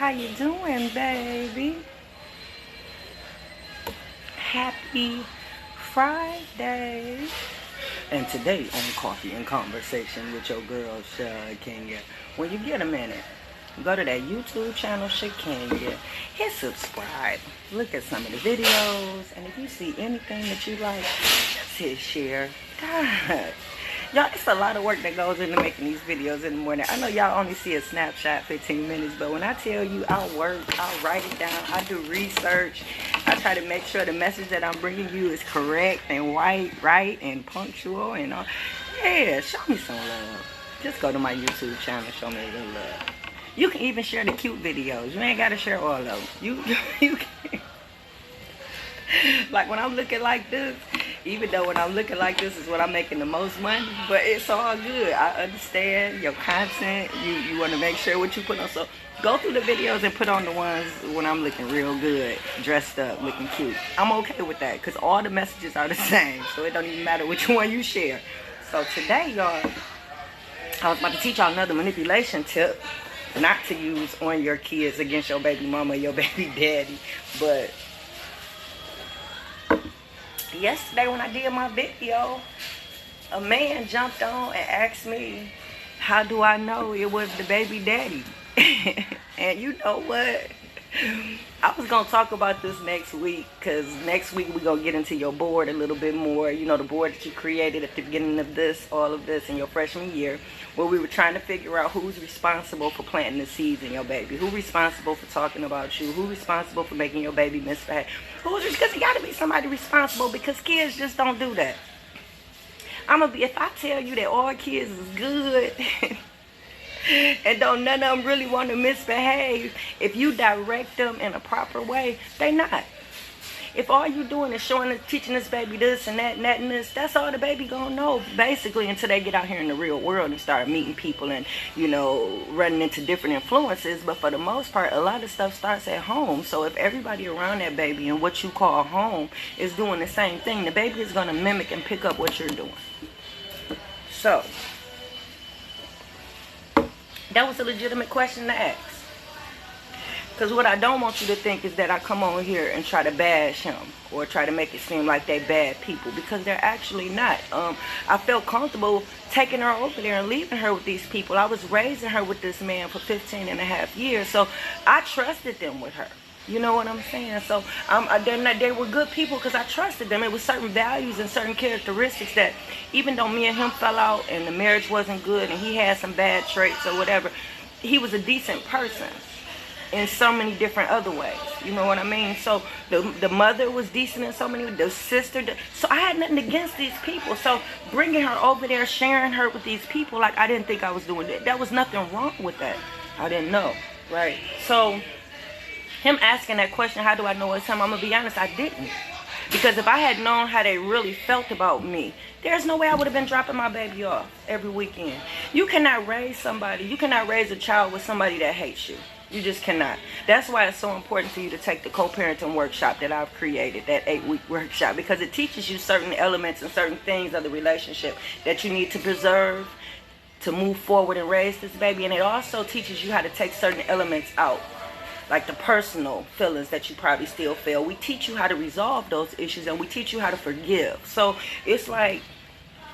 How you doing, baby? Happy Friday. And today on Coffee and Conversation with your girl, Shakenya, when you get a minute, go to that YouTube channel, Shakenya, hit subscribe, look at some of the videos, and if you see anything that you like, just hit share. God, y'all, it's a lot of work that goes into making these videos in the morning. I know y'all only see a snapshot, 15 minutes, but when I tell you I'll work, I'll write it down, I do research, I try to make sure the message that I'm bringing you is correct and right and punctual and all. Yeah, show me some love. Just go to my YouTube channel, show me a little love. You can even share the cute videos. You ain't got to share all of them. You can. Like when I'm looking like this, even though when I'm looking like this is when I'm making the most money, but it's all good. I understand your content. You want to make sure what you put on. So go through the videos and put on the ones when I'm looking real good, dressed up, looking cute. I'm okay with that because all the messages are the same. So it don't even matter which one you share. So today, y'all, I was about to teach y'all another manipulation tip. Not to use on your kids against your baby mama or your baby daddy. But yesterday when I did my video, a man jumped on and asked me, how do I know it was the baby daddy? And you know what? I was going to talk about this next week, because next week we're going to get into your board a little bit more. You know, the board that you created at the beginning of this, all of this in your freshman year, where we were trying to figure out who's responsible for planting the seeds in your baby, who's responsible for talking about you, who's responsible for making your baby misbehave, because it got to be somebody responsible, because kids just don't do that. If I tell you that all kids is good and don't none of them really want to misbehave, if you direct them in a proper way, they not. If all you doing is teaching this baby this and that and that and this, that's all the baby gonna know, basically, until they get out here in the real world and start meeting people and, you know, running into different influences. But for the most part, a lot of stuff starts at home. So if everybody around that baby and what you call home is doing the same thing, the baby is gonna mimic and pick up what you're doing. So that was a legitimate question to ask. Because what I don't want you to think is that I come on here and try to bash him or try to make it seem like they bad people, because they're actually not. I felt comfortable taking her over there and leaving her with these people. I was raising her with this man for 15 and a half years, so I trusted them with her. You know what I'm saying? So they were good people because I trusted them. It was certain values and certain characteristics that, even though me and him fell out and the marriage wasn't good and he had some bad traits or whatever, he was a decent person in so many different other ways. You know what I mean? So the mother was decent in so many, the sister. So I had nothing against these people. So bringing her over there, sharing her with these people, like, I didn't think I was doing that. There was nothing wrong with that. I didn't know, right? So him asking that question, how do I know it's him? I'm going to be honest, I didn't. Because if I had known how they really felt about me, there's no way I would have been dropping my baby off every weekend. You cannot raise somebody, you cannot raise a child with somebody that hates you. You just cannot. That's why it's so important for you to take the co-parenting workshop that I've created, that 8-week workshop, because it teaches you certain elements and certain things of the relationship that you need to preserve to move forward and raise this baby. And it also teaches you how to take certain elements out, like the personal feelings that you probably still feel. We teach you how to resolve those issues, and we teach you how to forgive. So it's like,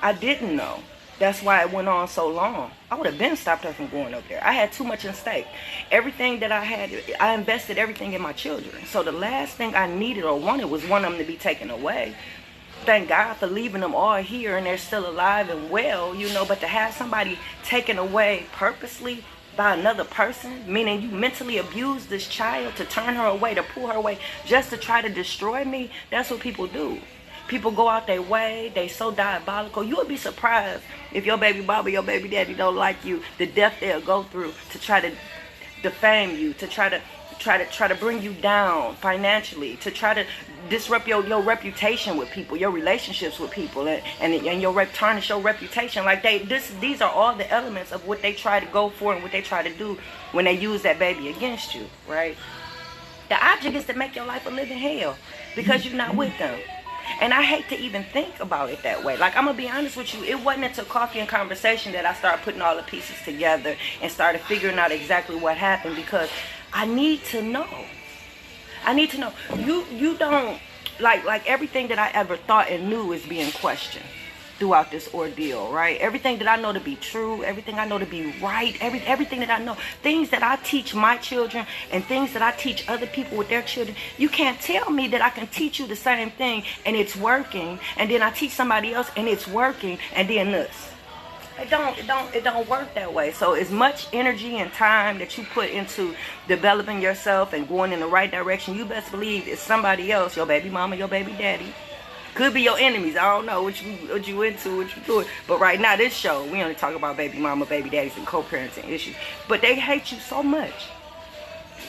I didn't know. That's why it went on so long. I would have been stopped her from going over there. I had too much in stake. Everything that I had, I invested everything in my children. So the last thing I needed or wanted was one of them to be taken away. Thank God for leaving them all here and they're still alive and well, you know. But to have somebody taken away purposely by another person, meaning you mentally abuse this child to turn her away, to pull her away, just to try to destroy me, that's what people do. People go out their way. They so diabolical. You would be surprised if your baby mama, your baby daddy don't like you, the death they'll go through to try to defame you, to try to bring you down financially, to try to disrupt your reputation with people, your relationships with people, and tarnish your reputation. Like these are all the elements of what they try to go for and what they try to do when they use that baby against you, right? The object is to make your life a living hell because you're not with them. And I hate to even think about it that way. Like, I'm going to be honest with you, it wasn't until Coffee and Conversation that I started putting all the pieces together and started figuring out exactly what happened, because I need to know. I need to know. You don't, like everything that I ever thought and knew is being questioned throughout this ordeal, right? Everything that I know to be true, everything I know to be right, everything that I know, things that I teach my children and things that I teach other people with their children, you can't tell me that I can teach you the same thing and it's working, and then I teach somebody else and it's working, and then this. It don't work that way. So as much energy and time that you put into developing yourself and going in the right direction, you best believe it's somebody else, your baby mama, your baby daddy. Could be your enemies. I don't know what you into, what you doing. But right now, this show, we only talk about baby mama, baby daddies, and co-parenting issues. But they hate you so much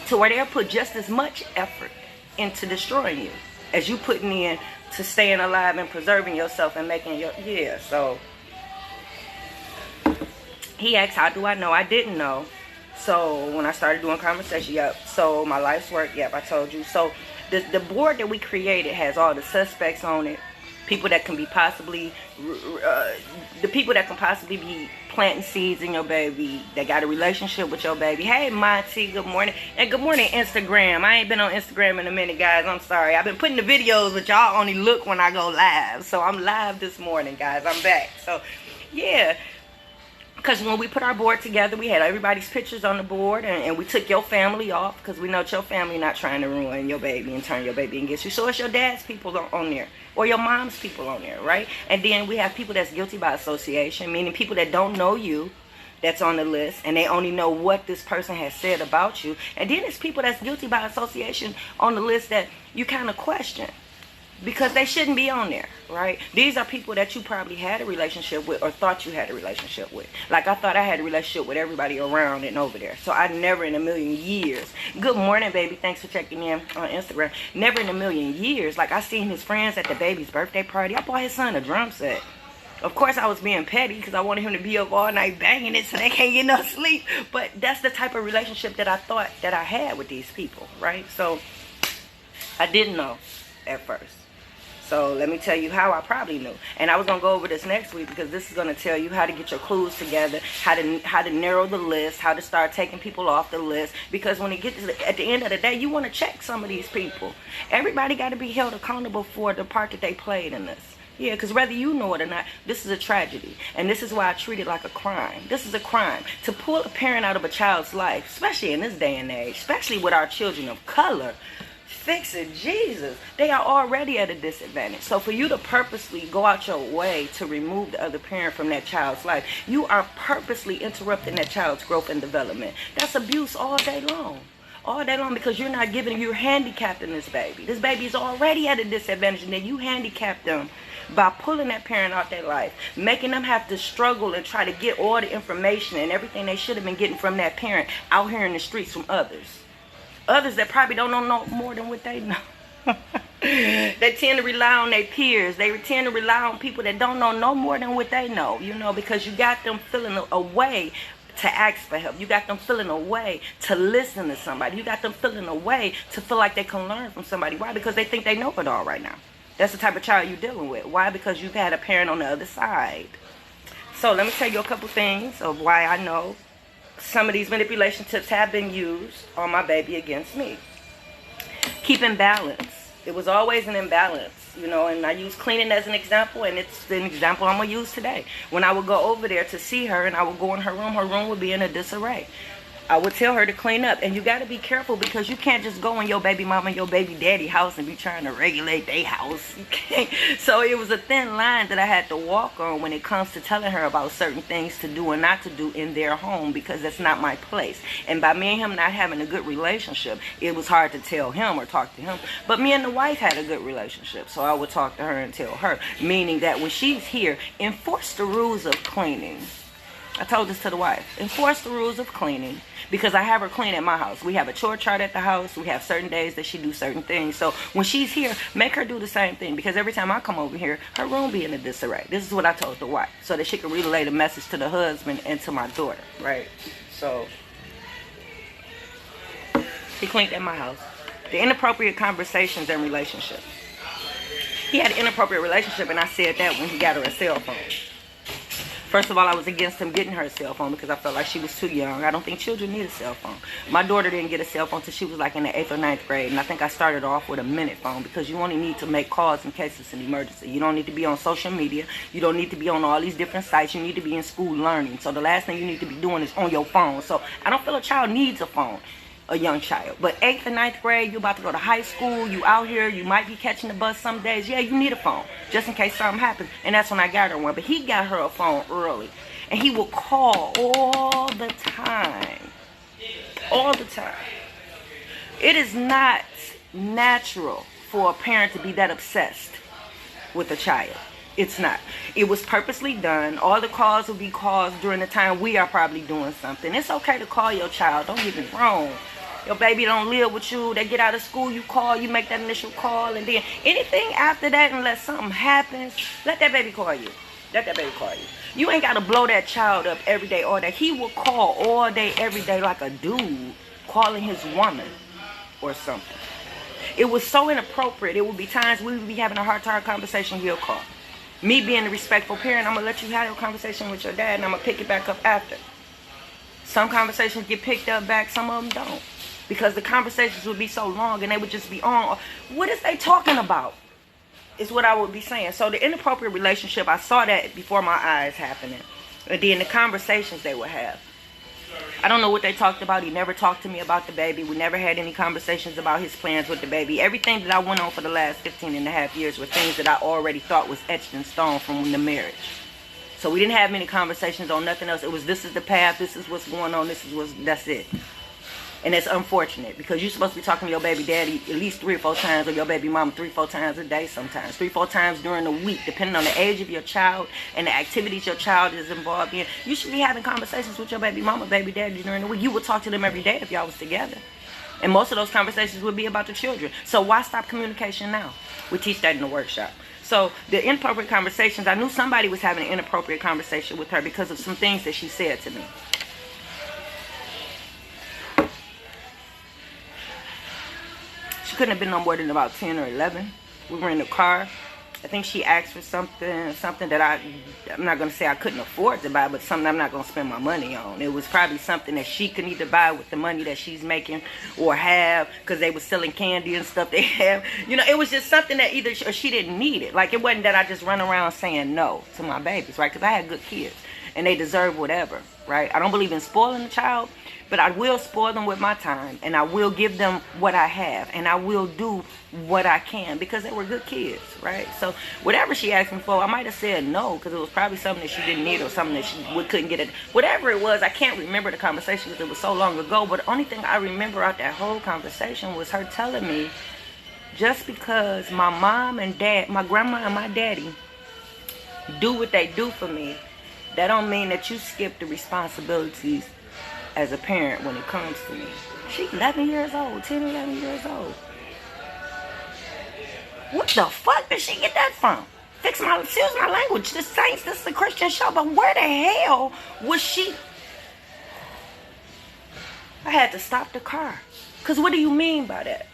to where they'll put just as much effort into destroying you as you putting in to staying alive and preserving yourself and making your, yeah. So he asked, how do I know? I didn't know. So when I started doing conversation, yep. So my life's work, yep, I told you. So the board that we created has all the suspects on it. People that can be possibly, the people that can possibly be planting seeds in your baby, that got a relationship with your baby. Hey, Monty, good morning. And good morning, Instagram. I ain't been on Instagram in a minute, guys. I'm sorry. I've been putting the videos, but y'all only look when I go live. So I'm live this morning, guys. I'm back. So, yeah. Because when we put our board together, we had everybody's pictures on the board, and we took your family off because we know your family not trying to ruin your baby and turn your baby against you. So it's your dad's people on there or your mom's people on there, right? And then we have people that's guilty by association, meaning people that don't know you that's on the list, and they only know what this person has said about you. And then there's people that's guilty by association on the list that you kind of question, because they shouldn't be on there, right? These are people that you probably had a relationship with or thought you had a relationship with. Like I thought I had a relationship with everybody around and over there. So I never in a million years. Good morning, baby. Thanks for checking in on Instagram. Never in a million years. Like I seen his friends at the baby's birthday party. I bought his son a drum set. Of course, I was being petty because I wanted him to be up all night banging it so they can't get no sleep. But that's the type of relationship that I thought that I had with these people, right? So I didn't know at first. So let me tell you how I probably knew. And I was going to go over this next week because this is going to tell you how to get your clues together, how to narrow the list, how to start taking people off the list. Because when it gets to at the end of the day, you want to check some of these people. Everybody got to be held accountable for the part that they played in this. Yeah, because whether you know it or not, this is a tragedy. And this is why I treat it like a crime. This is a crime. To pull a parent out of a child's life, especially in this day and age, especially with our children of color, fix it, Jesus. They are already at a disadvantage. So for you to purposely go out your way to remove the other parent from that child's life, you are purposely interrupting that child's growth and development. That's abuse all day long. All day long, because you're not giving, you're handicapping this baby. This baby is already at a disadvantage, and then you handicap them by pulling that parent out their life, making them have to struggle and try to get all the information and everything they should have been getting from that parent out here in the streets from others. Others that probably don't know no more than what they know. They tend to rely on their peers. They tend to rely on people that don't know no more than what they know, you know, because you got them feeling a way to ask for help. You got them feeling a way to listen to somebody. You got them feeling a way to feel like they can learn from somebody. Why? Because they think they know it all right now. That's the type of child you're dealing with. Why? Because you've had a parent on the other side. So let me tell you a couple things of why I know some of these manipulation tips have been used on my baby against me. Keeping balance. It was always an imbalance, you know, and I use cleaning as an example, and it's an example I'm going to use today. When I would go over there to see her and I would go in her room would be in a disarray. I would tell her to clean up, and you got to be careful because you can't just go in your baby mama and your baby daddy house and be trying to regulate their house. You can't. So it was a thin line that I had to walk on when it comes to telling her about certain things to do and not to do in their home, because that's not my place. And by me and him not having a good relationship, it was hard to tell him or talk to him. But me and the wife had a good relationship, so I would talk to her and tell her, meaning that when she's here, enforce the rules of cleaning. I told this to the wife. Enforce the rules of cleaning, because I have her clean at my house. We have a chore chart at the house. We have certain days that she do certain things. So when she's here, make her do the same thing, because every time I come over here, her room be in a disarray. This is what I told the wife, so that she can relay the message to the husband and to my daughter, right? So he cleaned at my house. The inappropriate conversations and relationships. He had an inappropriate relationship, and I said that when he got her a cell phone. First of all, I was against him getting her a cell phone because I felt like she was too young. I don't think children need a cell phone. My daughter didn't get a cell phone until she was like in the 8th or 9th grade. And I think I started off with a minute phone because you only need to make calls in case it's an emergency. You don't need to be on social media. You don't need to be on all these different sites. You need to be in school learning. So the last thing you need to be doing is on your phone. So I don't feel a child needs a phone. A young child. But 8th and 9th grade, you about to go to high school, you out here, you might be catching the bus some days. Yeah, you need a phone just in case something happens. And that's when I got her one. But he got her a phone early. And he will call all the time. All the time. It is not natural for a parent to be that obsessed with a child. It's not. It was purposely done. All the calls will be calls during the time we are probably doing something. It's okay to call your child. Don't get me wrong. Your baby don't live with you. They get out of school, you call, you make that initial call, and then anything after that, unless something happens, let that baby call you. Let that baby call you. You ain't got to blow that child up every day all day. He will call all day, every day like a dude calling his woman or something. It was so inappropriate. It would be times we would be having a heart-to-heart conversation, he'll call. Me being a respectful parent, I'm going to let you have your conversation with your dad, and I'm going to pick it back up after. Some conversations get picked up back, some of them don't. Because the conversations would be so long, and they would just be on. What is they talking about? Is what I would be saying. So the inappropriate relationship, I saw that before my eyes happening. And then the conversations they would have. I don't know what they talked about. He never talked to me about the baby. We never had any conversations about his plans with the baby. Everything that I went on for the last 15 and a half years were things that I already thought was etched in stone from the marriage. So we didn't have many conversations on nothing else. It was, this is the path, this is what's going on, that's it. And it's unfortunate because you're supposed to be talking to your baby daddy at least 3 or 4 times, or your baby mama 3 or 4 times a day sometimes. 3 or 4 times during the week, depending on the age of your child and the activities your child is involved in. You should be having conversations with your baby mama, baby daddy during the week. You would talk to them every day if y'all was together. And most of those conversations would be about the children. So why stop communication now? We teach that in the workshop. So the inappropriate conversations, I knew somebody was having an inappropriate conversation with her because of some things that she said to me. She couldn't have been no more than about 10 or 11. We were in the car. I think she asked for something that I'm not going to say I couldn't afford to buy, but something I'm not going to spend my money on. It was probably something that she could either buy with the money that she's making or have, because they were selling candy and stuff they have. You know, it was just something that either she didn't need it. Like, it wasn't that I just run around saying no to my babies, right? Because I had good kids and they deserve whatever, right? I don't believe in spoiling a child, but I will spoil them with my time, and I will give them what I have, and I will do what I can because they were good kids, right? So whatever she asked me for, I might have said no because it was probably something that she didn't need or something that she couldn't get it. Whatever it was, I can't remember the conversation because it was so long ago, but the only thing I remember out that whole conversation was her telling me, just because my mom and dad, my grandma and my daddy do what they do for me, that don't mean that you skip the responsibilities as a parent when it comes to me. She's 11 years old, 10, 11 years old. What the fuck did she get that from? Excuse my language. The Saints, this is a Christian show, but where the hell was she? I had to stop the car. Because what do you mean by that?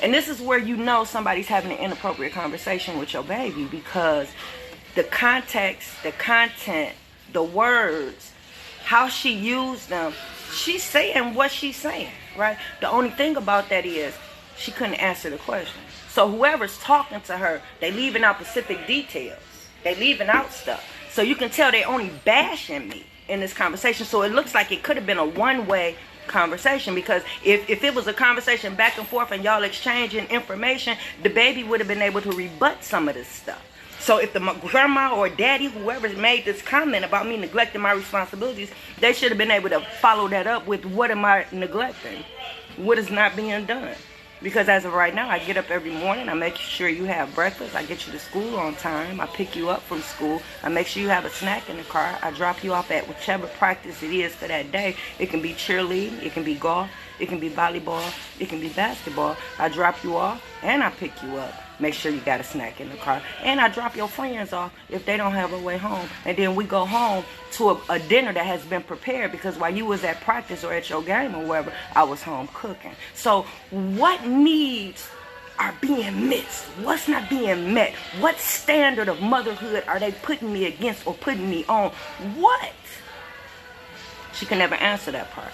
And this is where you know somebody's having an inappropriate conversation with your baby, because the context, the content, the words, how she used them, she's saying what she's saying, right? The only thing about that is she couldn't answer the question. So whoever's talking to her, they leaving out specific details. They leaving out stuff. So you can tell they only bashing me in this conversation. So it looks like it could have been a one-way conversation, because if it was a conversation back and forth and y'all exchanging information, the baby would have been able to rebut some of this stuff. So if the grandma or daddy, whoever made this comment about me neglecting my responsibilities, they should have been able to follow that up with, what am I neglecting? What is not being done? Because as of right now, I get up every morning, I make sure you have breakfast, I get you to school on time, I pick you up from school, I make sure you have a snack in the car, I drop you off at whichever practice it is for that day. It can be cheerleading, it can be golf, it can be volleyball, it can be basketball. I drop you off and I pick you up. Make sure you got a snack in the car. And I drop your friends off if they don't have a way home. And then we go home to a dinner that has been prepared, because while you was at practice or at your game or wherever, I was home cooking. So what needs are being missed? What's not being met? What standard of motherhood are they putting me against or putting me on? What? She can never answer that part.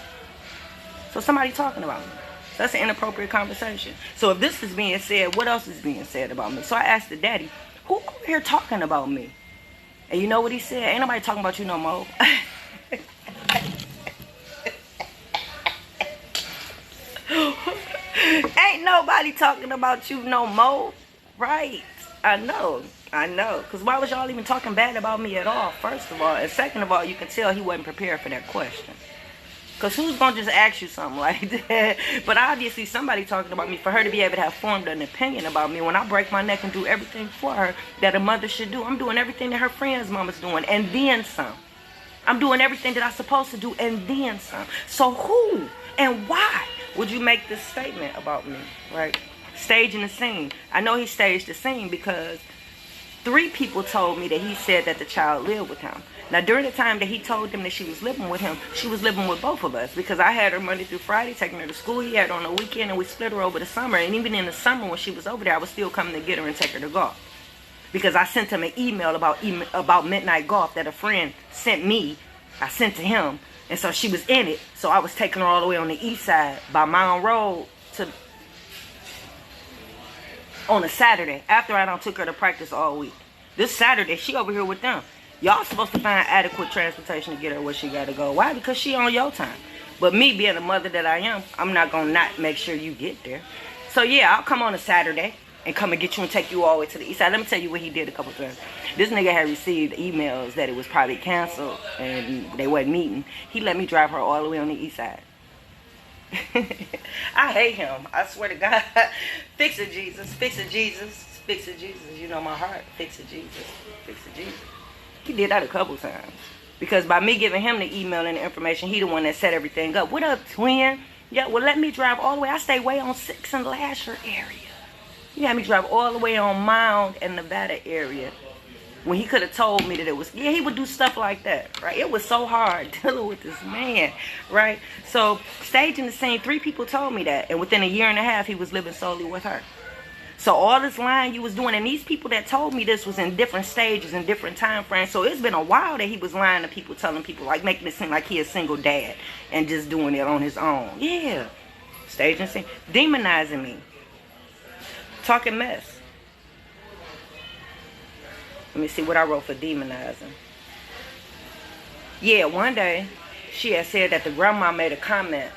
So somebody talking about me. So that's an inappropriate conversation. So if this is being said, what else is being said about me? So I asked the daddy, who over here talking about me? And you know what he said? Ain't nobody talking about you no more. Ain't nobody talking about you no more. Right. I know. Because why was y'all even talking bad about me at all, first of all? And second of all, you can tell he wasn't prepared for that question. Because who's going to just ask you something like that? But obviously somebody talking about me, for her to be able to have formed an opinion about me when I break my neck and do everything for her that a mother should do. I'm doing everything that her friend's mama's doing and then some. I'm doing everything that I'm supposed to do and then some. So who and why would you make this statement about me, right? Staging the scene. I know he staged the scene because 3 people told me that he said that the child lived with him. Now, during the time that he told them that she was living with him, she was living with both of us because I had her Monday through Friday, taking her to school. He had her on the weekend, and we split her over the summer. And even in the summer when she was over there, I was still coming to get her and take her to golf because I sent him an email about midnight golf that a friend sent me. I sent to him, and so she was in it. So I was taking her all the way on the east side by Mound Road on a Saturday after I took her to practice all week. This Saturday, she over here with them. Y'all supposed to find adequate transportation to get her where she got to go. Why? Because she on your time. But me being the mother that I am, I'm not going to not make sure you get there. So yeah, I'll come on a Saturday and come and get you and take you all the way to the east side. Let me tell you what he did a couple times. This nigga had received emails that it was probably canceled and they wasn't meeting. He let me drive her all the way on the east side. I hate him. I swear to God. Fix it, Jesus. Fix it, Jesus. Fix it, Jesus. You know my heart. Fix it, Jesus. Fix it, Jesus. He did that a couple times. Because by me giving him the email and the information, he the one that set everything up. What up, twin? Yeah, well, let me drive all the way. I stay way on 6th and Lasher area. You had me drive all the way on Mound and Nevada area. When he could have told me that it was, yeah, he would do stuff like that, right? It was so hard dealing with this man, right? So, staging the scene, 3 people told me that. And within a year and a half, he was living solely with her. So all this lying you was doing, and these people that told me this was in different stages and different time frames. So it's been a while that he was lying to people, telling people, like making it seem like he a single dad and just doing it on his own. Yeah. Staging scene. Demonizing me. Talking mess. Let me see what I wrote for demonizing. Yeah, one day she had said that the grandma made a comment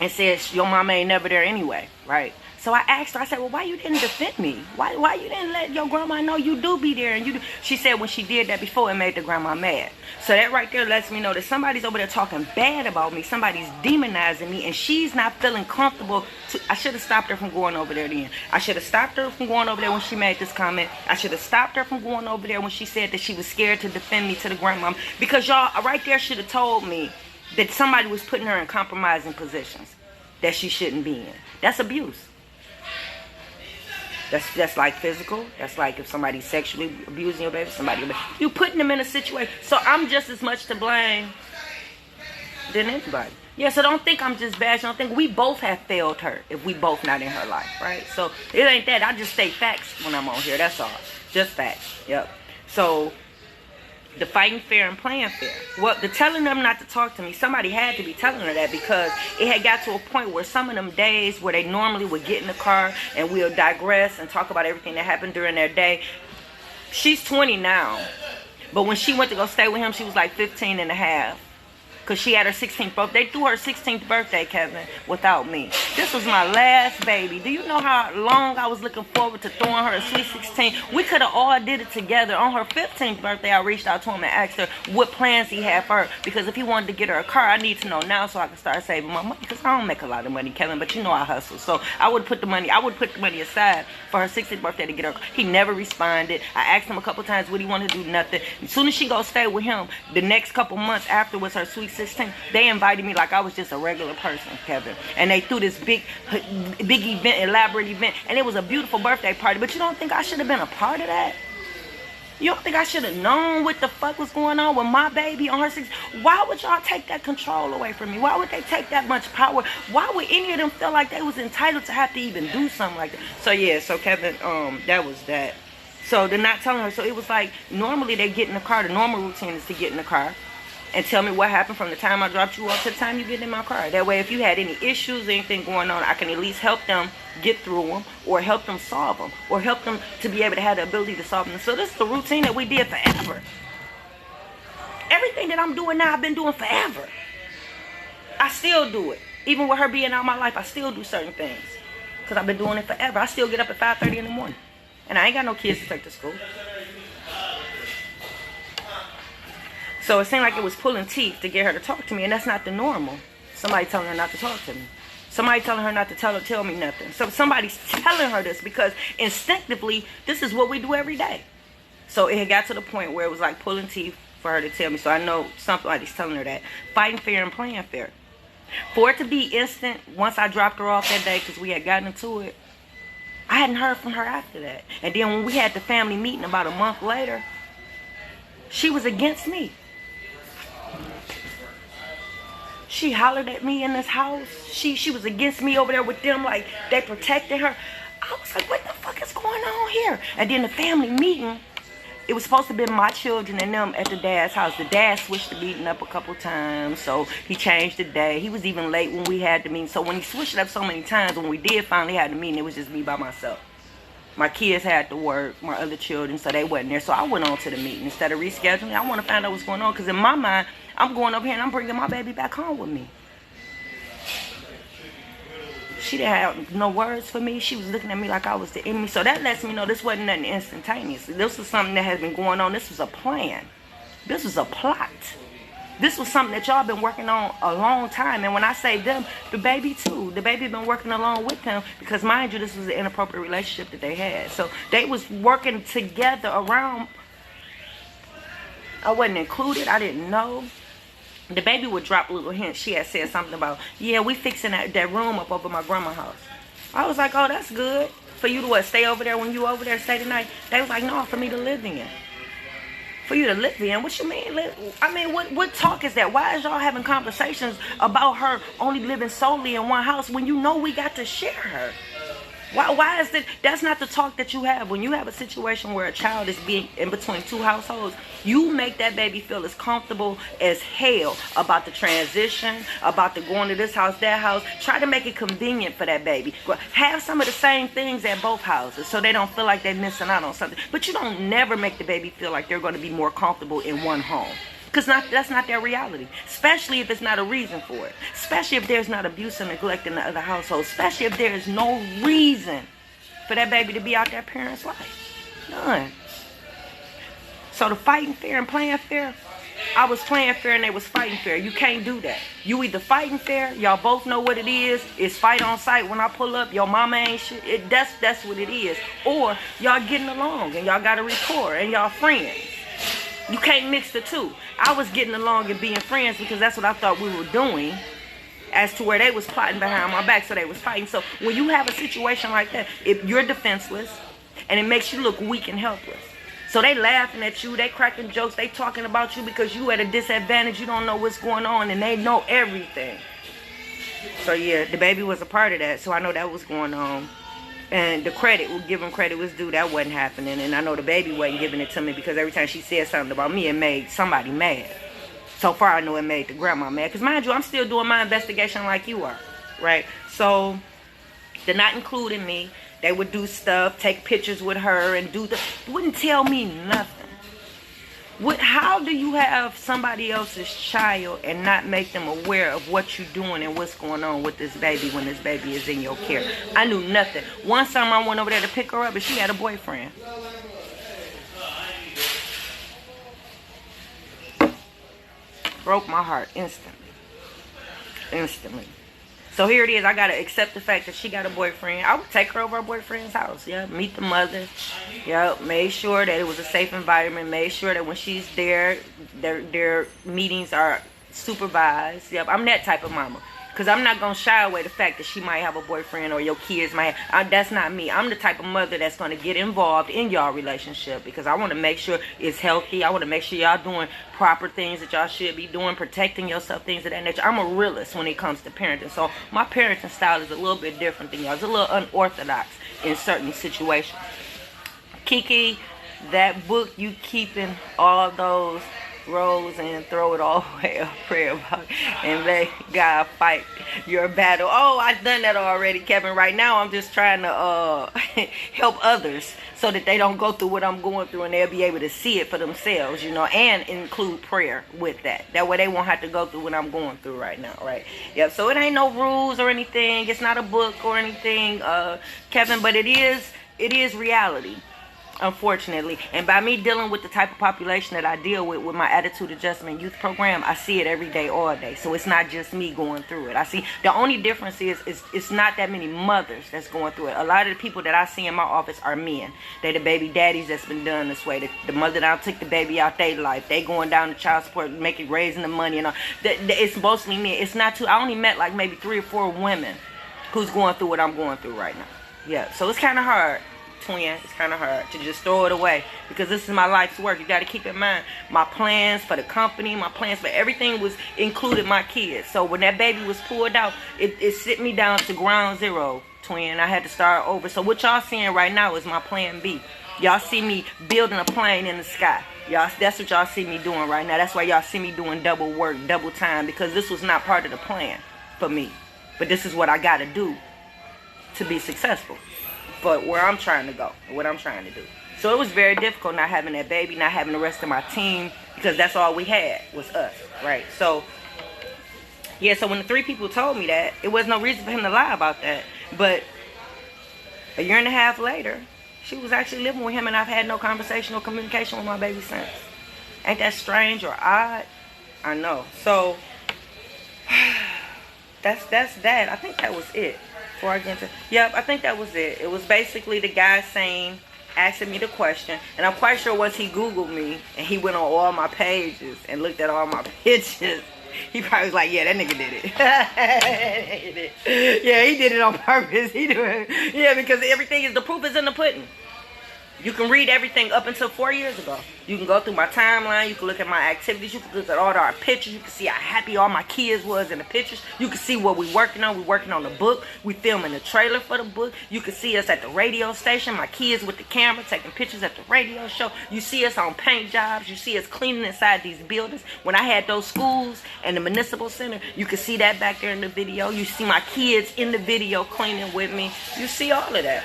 and said, your mama ain't never there anyway, right? So I asked her, I said, well, why you didn't defend me? Why you didn't let your grandma know you do be there? And you do? She said when she did that before, it made the grandma mad. So that right there lets me know that somebody's over there talking bad about me. Somebody's demonizing me, and she's not feeling comfortable. I should have stopped her from going over there then. I should have stopped her from going over there when she made this comment. I should have stopped her from going over there when she said that she was scared to defend me to the grandma. Because y'all right there should have told me that somebody was putting her in compromising positions that she shouldn't be in. That's abuse. That's like physical. That's like if somebody's sexually abusing your baby, you putting them in a situation. So I'm just as much to blame than anybody. Yeah, so don't think I'm just bad. Don't think we both have failed her if we both not in her life, right? So it ain't that. I just state facts when I'm on here. That's all. Just facts. Yep. So the fighting fair and playing fair. Well, the telling them not to talk to me, somebody had to be telling her that, because it had got to a point where some of them days where they normally would get in the car and we'll digress and talk about everything that happened during their day. She's 20 now, but when she went to go stay with him, she was like 15 and a half. Because she had her 16th birthday. They threw her 16th birthday, Kevin, without me. This was my last baby. Do you know how long I was looking forward to throwing her a sweet 16? We could have all did it together. On her 15th birthday, I reached out to him and asked her what plans he had for her. Because if he wanted to get her a car, I need to know now so I can start saving my money. Because I don't make a lot of money, Kevin, but you know I hustle. So I would put the money aside for her 16th birthday to get her a car. He never responded. I asked him a couple times what he wanted to do, nothing. As soon as she go stay with him, the next couple months afterwards, her sweet 16, they invited me like I was just a regular person, Kevin. And they threw this big event, elaborate event. And it was a beautiful birthday party. But you don't think I should have been a part of that? You don't think I should have known what the fuck was going on with my baby on her 6? Why would y'all take that control away from me? Why would they take that much power? Why would any of them feel like they was entitled to have to even do something like that? So yeah, so Kevin, that was that. So they're not telling her. So it was like, normally they get in the car. The normal routine is to get in the car and tell me what happened from the time I dropped you off to the time you get in my car. That way, if you had any issues, anything going on, I can at least help them get through them, or help them solve them, or help them to be able to have the ability to solve them. So this is the routine that we did forever. Everything that I'm doing now, I've been doing forever. I still do it. Even with her being out of my life, I still do certain things. Because I've been doing it forever. I still get up at 5:30 in the morning. And I ain't got no kids to take to school. So it seemed like it was pulling teeth to get her to talk to me, and that's not the normal. Somebody telling her not to talk to me. Somebody telling her not to tell me nothing. So somebody's telling her this because instinctively, this is what we do every day. So it had got to the point where it was like pulling teeth for her to tell me. So I know somebody's telling her that. Fighting fair and playing fair. For it to be instant, once I dropped her off that day because we had gotten into it, I hadn't heard from her after that. And then when we had the family meeting about a month later, she was against me. She hollered at me in this house. She was against me over there with them, like they protected her. I was like, what the fuck is going on here? And then the family meeting, it was supposed to be my children and them at the dad's house. The dad switched the meeting up a couple times, so he changed the day. He was even late when we had the meeting. So when he switched it up so many times, when we did finally have the meeting, it was just me by myself. My kids had to work, my other children, so they wasn't there. So I went on to the meeting. Instead of rescheduling, I want to find out what's going on. Because in my mind, I'm going over here and I'm bringing my baby back home with me. She didn't have no words for me. She was looking at me like I was the enemy. So that lets me know this wasn't nothing instantaneous. This was something that has been going on. This was a plan. This was a plot. This was something that y'all been working on a long time. And when I say them, the baby too. The baby been working along with them. Because mind you, this was an inappropriate relationship that they had. So they was working together around. I wasn't included. I didn't know. The baby would drop little hints. She had said something about, yeah, we fixing that room up over my grandma's house. I was like, oh, that's good. For you to what, stay over there when you over there, stay the night? They was like, no, for me to live in. For you to live in? What you mean? I mean, what talk is that? Why is y'all having conversations about her only living solely in one house when you know we got to share her? Why is that? That's not the talk that you have. When you have a situation where a child is being in between two households, you make that baby feel as comfortable as hell about the transition, about the going to this house, that house. Try to make it convenient for that baby. Have some of the same things at both houses so they don't feel like they're missing out on something. But you don't never make the baby feel like they're going to be more comfortable in one home. Because that's not their reality. Especially if it's not a reason for it. Especially if there's not abuse and neglect in the other household. Especially if there is no reason for that baby to be out their parents' life. None. So the fighting fair and playing fair, I was playing fair and they was fighting fair. You can't do that. You either fighting fair, y'all both know what it is. It's fight on sight. When I pull up, your mama ain't shit. That's what it is. Or y'all getting along and y'all got a rapport and y'all friends. You can't mix the two. I was getting along and being friends because that's what I thought we were doing, as to where they was plotting behind my back, so they was fighting. So when you have a situation like that, if you're defenseless and it makes you look weak and helpless. So they laughing at you, they cracking jokes, they talking about you because you at a disadvantage, you don't know what's going on, and they know everything. So yeah, the baby was a part of that, so I know that was going on. And the credit, we'll give him credit was due, that wasn't happening. And I know the baby wasn't giving it to me because every time she said something about me, it made somebody mad. So far, I know it made the grandma mad. Because mind you, I'm still doing my investigation like you are, right? So they're not including me. They would do stuff, take pictures with her and wouldn't tell me nothing. How do you have somebody else's child and not make them aware of what you're doing and what's going on with this baby when this baby is in your care? I knew nothing. One summer I went over there to pick her up and she had a boyfriend. Broke my heart instantly. Instantly. So here it is. I got to accept the fact that she got a boyfriend. I would take her over her boyfriend's house. Yeah, meet the mother. Yeah, made sure that it was a safe environment. Made sure that when she's there, their meetings are supervised. Yep, I'm that type of mama. Because I'm not going to shy away the fact that she might have a boyfriend or your kids might have. That's not me. I'm the type of mother that's going to get involved in y'all relationship because I want to make sure it's healthy. I want to make sure y'all doing proper things that y'all should be doing, protecting yourself, things of that nature. I'm a realist when it comes to parenting. So my parenting style is a little bit different than y'all. It's a little unorthodox in certain situations. Kiki, that book, you keeping all those roles and throw it all away, pray about it, and let God fight your battle. Oh, I've done that already, Kevin. Right now I'm just trying to help others so that they don't go through what I'm going through, and they'll be able to see it for themselves, you know, and include prayer with that. That way they won't have to go through what I'm going through right now, right? Yep. So it ain't no rules or anything. It's not a book or anything, Kevin, but it is reality. Unfortunately, and by me dealing with the type of population that I deal with my attitude adjustment youth program, I see it every day, all day. So it's not just me going through it. I see the only difference is it's not that many mothers that's going through it. A lot of the people that I see in my office are men. They the baby daddies that's been done this way. The mother that took the baby out their life. They going down to child support, raising the money and all. It's mostly men. It's not too. I only met like maybe 3 or 4 women who's going through what I'm going through right now. Yeah, so it's kind of hard. Twin, it's kind of hard to just throw it away because this is my life's work. You got to keep in mind my plans for the company, my plans for everything was included my kids. So when that baby was pulled out, it sit me down to ground zero, twin. I had to start over. So what y'all seeing right now is my plan B. Y'all see me building a plane in the sky. Y'all, that's what y'all see me doing right now. That's why y'all see me doing double work, double time, because this was not part of the plan for me. But this is what I got to do to be successful. For where I'm trying to go, what I'm trying to do. So it was very difficult not having that baby, not having the rest of my team, because that's all we had was us, right? So, yeah, so when the 3 people told me that, it was no reason for him to lie about that. But a year and a half later, she was actually living with him, and I've had no conversation or communication with my baby since. Ain't that strange or odd? I know. So, that's that. I think that was it. Before I get into, yep, I think that was it. It was basically the guy asking me the question, and I'm quite sure once he Googled me and he went on all my pages and looked at all my pictures, he probably was like, yeah, that nigga did it. Yeah, he did it on purpose. He do it. Yeah, because everything is, the proof is in the pudding. You can read everything up until 4 years ago. You can go through my timeline. You can look at my activities. You can look at all our pictures. You can see how happy all my kids was in the pictures. You can see what we working on. We working on the book. We filming the trailer for the book. You can see us at the radio station. My kids with the camera taking pictures at the radio show. You see us on paint jobs. You see us cleaning inside these buildings. When I had those schools and the municipal center, you can see that back there in the video. You see my kids in the video cleaning with me. You see all of that.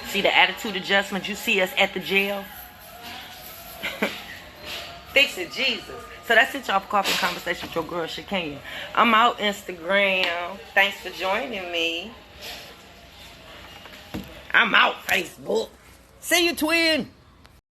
See the attitude adjustment. You see us at the jail. Fix it, Jesus. So that's it, y'all, for Coffee and Conversation with your girl, Shakenya. I'm out Instagram. Thanks for joining me. I'm out Facebook. See you, twin.